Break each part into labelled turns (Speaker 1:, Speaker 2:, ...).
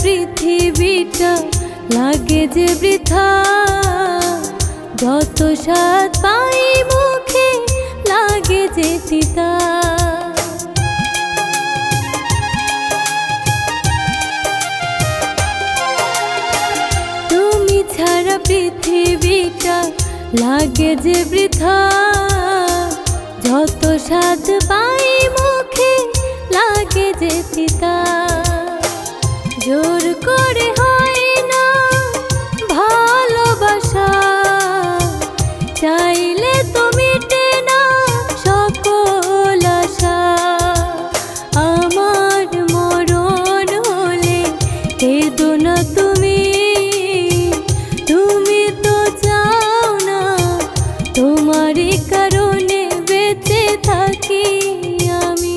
Speaker 1: পৃথিবীটা লাগে যে বৃথা, যত স্বাদ পাই মুখে লাগে যে তিতা। তুমি ছাড়া পৃথিবীটা লাগে যে বৃথা, যত স্বাদ পাই মুখে লাগে যে তিতা। জোর করে হয় না ভালোবাসা, চাইলে তো মিটে না সকল আশা। আমার মরণ হলে কেঁদো না তুমি, তুমি তো চাও না তোমারই কারণে বেঁচে থাকি আমি।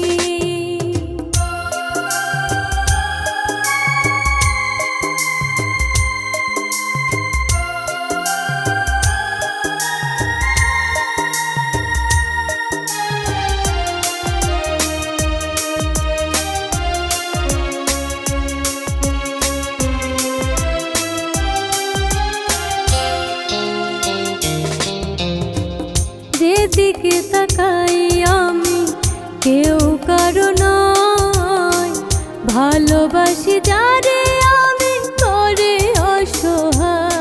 Speaker 1: যেদিকে তাকাই আমি কেউ কারো নয়, ভালোবাসি যারে আমি করে অসহায়।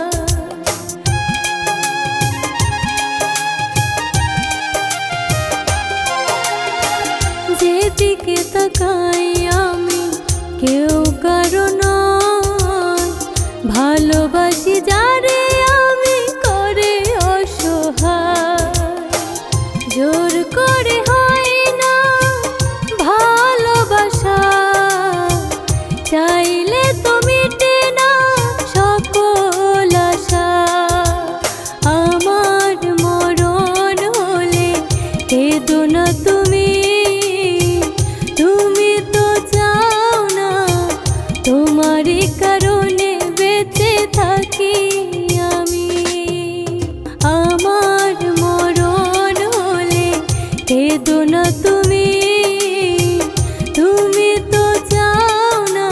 Speaker 1: যেদিকে তাকাই আমি কেউ কারো নয়, ভালোবাসি যারে আমি করে অসহায়। জোর করে হয় না ভালোবাসা, চাইলে তো মিটে না সকল আশা। আমার মরণ হলে কেঁদো না তুমি, তুমি তো চাও না তোমারই কারণে বেঁচে থাকি আমি। আমার মরণ হলে কেঁদো না তুমি, তুমি তো চাও না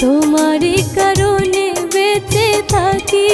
Speaker 1: তোমারই কারণে বেঁচে থাকি।